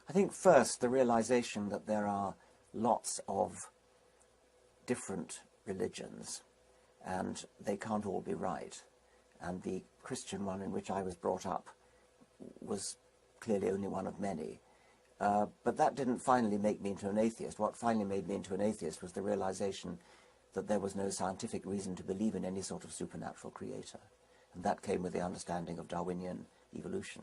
I think first the realization that there are lots of different religions and they can't all be right. And the Christian one in which I was brought up was clearly only one of many. But that didn't finally make me into an atheist. What finally made me into an atheist was the realization that there was no scientific reason to believe in any sort of supernatural creator. And that came with the understanding of Darwinian evolution.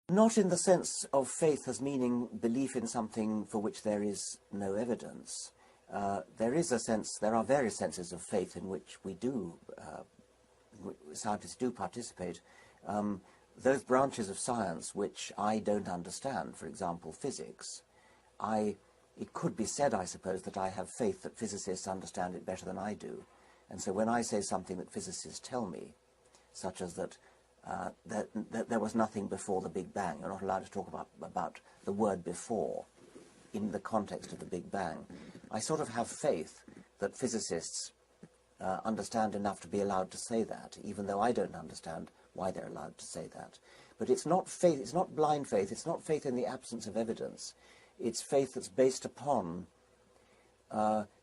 Not in the sense of faith as meaning belief in something for which there is no evidence. There are various senses of faith in which we do, scientists do participate. Those branches of science which I don't understand, for example, physics, it could be said, I suppose, that I have faith that physicists understand it better than I do. And so when I say something that physicists tell me, such as that there was nothing before the Big Bang, you're not allowed to talk about the word before in the context of the Big Bang, I sort of have faith that physicists understand enough to be allowed to say that, even though I don't understand why they're allowed to say that. But it's not faith, it's not blind faith, it's not faith in the absence of evidence. It's faith that's based upon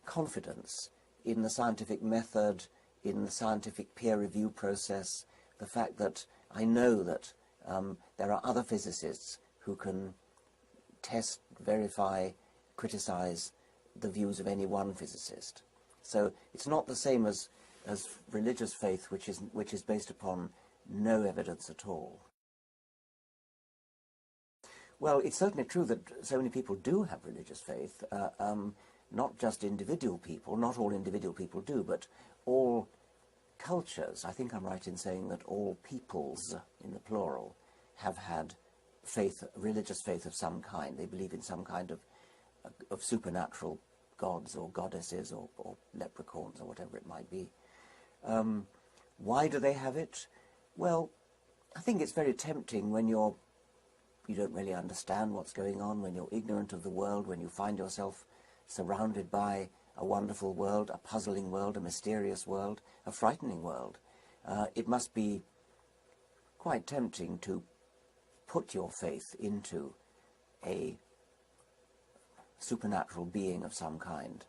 confidence in the scientific method, in the scientific peer review process, the fact that I know that there are other physicists who can test, verify, criticize the views of any one physicist. So it's not the same as religious faith, which is based upon no evidence at all. Well, it's certainly true that so many people do have religious faith, not just individual people, not all individual people do, but all cultures. I think I'm right in saying that all peoples, in the plural, have had faith, religious faith of some kind. They believe in some kind of supernatural gods or goddesses or leprechauns or whatever it might be. Why do they have it? Well, I think it's very tempting when you don't really understand what's going on, when you're ignorant of the world, when you find yourself surrounded by a wonderful world, a puzzling world, a mysterious world, a frightening world. It must be quite tempting to put your faith into a supernatural being of some kind.